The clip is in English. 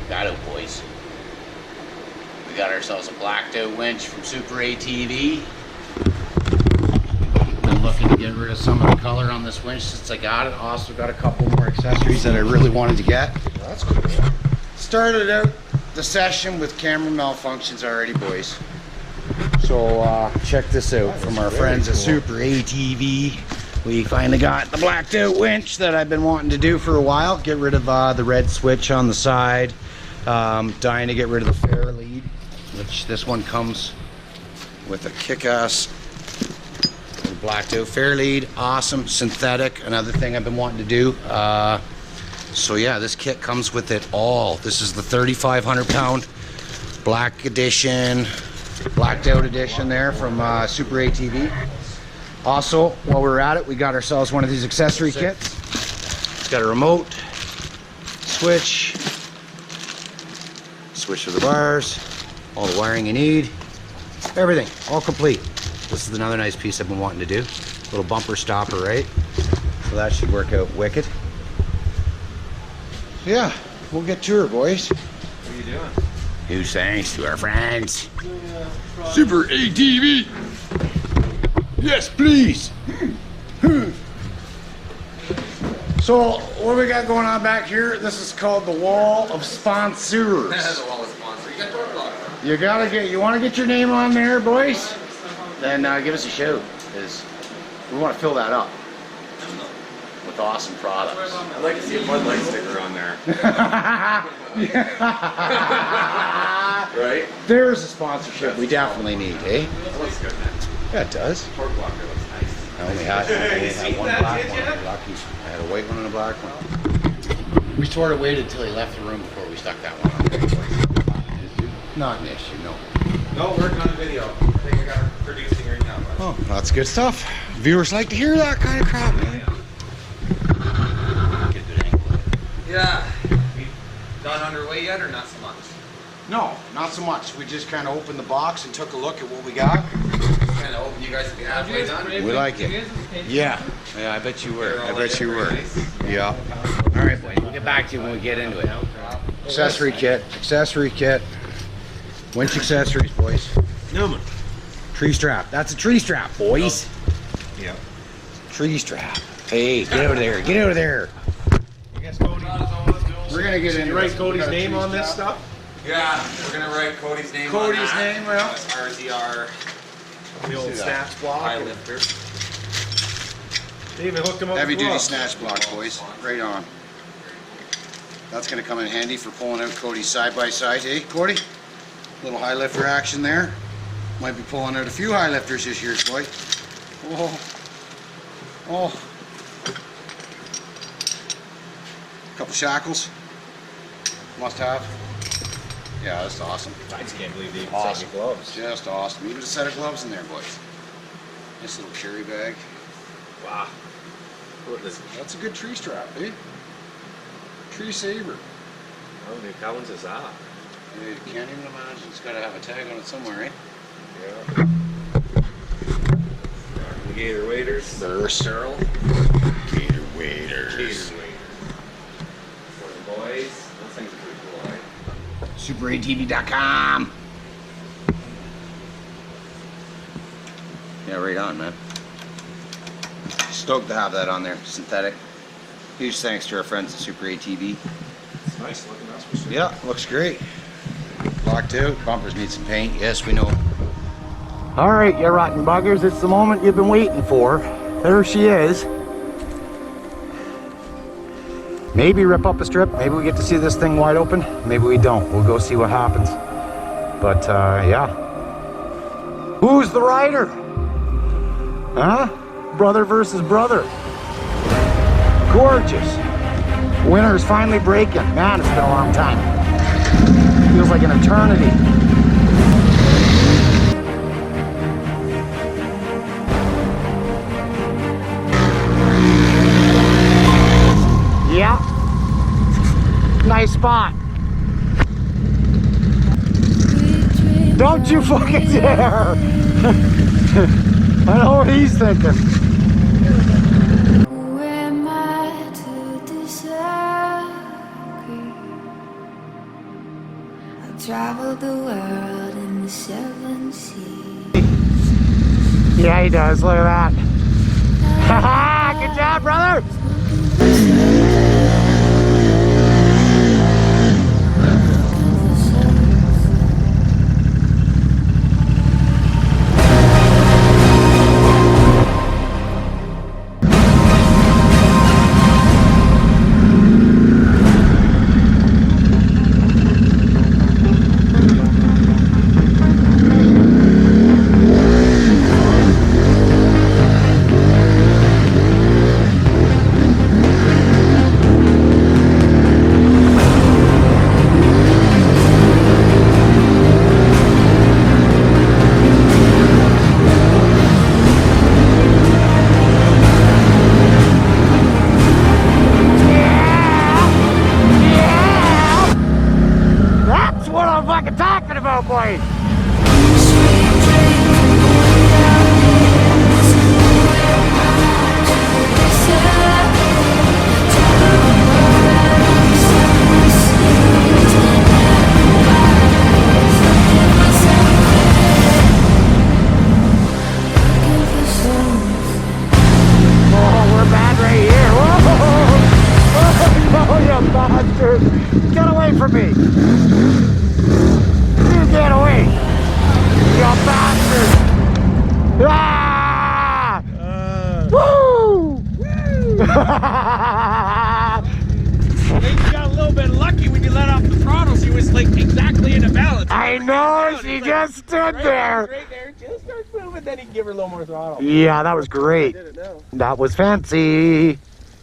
Got it, boys. We got ourselves a blacked out winch from SuperATV. Been looking to get rid of some of the color on this winch since I got it. Also got a couple more accessories that I really wanted to get. That's cool. Started out the session with camera malfunctions already, boys. So check this out from our friends at SuperATV. We finally got the blacked out winch that I've been wanting to do for a while. Get rid of the red switch on the side. Dying to get rid of the fair lead, which this one comes with a kick-ass blacked out fair lead. Awesome, synthetic, another thing I've been wanting to do. So yeah, this kit comes with it all. This is the 3,500 pound black edition, blacked out edition there from SuperATV. Also, while we're at it, we got ourselves one of these accessory kits. It's got a remote, switch for the bars, all the wiring you need, everything, all complete. This is another nice piece I've been wanting to do. Little bumper stopper, right? So that should work out wicked. So yeah, we'll get to her, boys. What are you doing? Huge thanks to our friends. SuperATV! Yes, please! So, what do we got going on back here? This is called the Wall of Sponsors. The wall of sponsors. You got door block. You want to get your name on there, boys? Then give us a shout, because we want to fill that up with awesome products. I'd like to see a Bud Light sticker on there. Right? There's a sponsorship we definitely need, eh? That looks good, man. Yeah, it does. Door blocker looks nice. I only had one black one. Lucky. I had a white one and a black one. We sort of waited till he left the room before we stuck that one on there. Not an issue, no. No, working on the video. I think I got her producing right now. But. Oh, that's good stuff. Viewers like to hear that kind of crap, man. Get a good angle. Yeah. We done underway yet or not so much? No, not so much. We just kind of opened the box and took a look at what we got. Kind of open you guys to be halfway done? We like it. Yeah. Yeah, I bet you were. I bet you were. Yeah. All right, boys. We'll get back to you when we get into it. Accessory kit. Winch accessories, boys. No, man. Tree strap. That's a tree strap, boys. Yeah. Tree strap. Hey, get out of there. Get out of there. I guess Cody. We're going to get into Write Cody's name on this stuff? Yeah, we're going to write Cody's name on Cody's that. name, well. RZR. The old snatch block. HighLifter. They even hooked him up Heavy with duty gloves. snatch block, boys. Right on. That's going to come in handy for pulling out Cody's side-by-side. Hey, Cody? Little HighLifter action there. Might be pulling out a few HighLifters this year, boy. Oh. Oh. Couple shackles. Must have. Yeah, that's awesome. I just can't believe they even Awesome. sent me gloves. Just awesome. Even a set of gloves in there, boys. Nice little carry bag. Wow. What is it? That's a good tree strap, eh? Tree saver. Oh, dude, that one's his eye. You can't even imagine. It's got to have a tag on it somewhere, eh? Yeah. The Gator Waders. There's Stirling. Gator waders. For the boys. Those things are pretty cool, eh? SuperATV.com. Yeah, right on, man. Stoked to have that on there. Synthetic. Huge thanks to our friends at SuperATV. It's nice looking, that's for sure. Yeah, looks great. Locked out. Bumpers need some paint. Yes, we know. All right, you rotten buggers. It's the moment you've been waiting for. There she is. Maybe rip up a strip. Maybe we get to see this thing wide open. Maybe we don't. We'll go see what happens. But, yeah. Who's the rider? Huh? Brother versus brother. Gorgeous. Winter is finally breaking. Man, it's been a long time. Feels like an eternity. Yeah. Nice spot. Don't you fucking dare. I know what he's thinking. Who am I to disagree? traveled the world in the 7 seas. Yeah, he does. Look at that. Good job, brother. Boy. Get away from me! You get away! You bastard! Ah! Woo! I think you got a little bit lucky when you let off the throttle. She was like exactly in the balance. I know, she just stood there. Right there, just starts moving, then you can give her a little more throttle. Yeah, that was great. I did it now. That was fancy.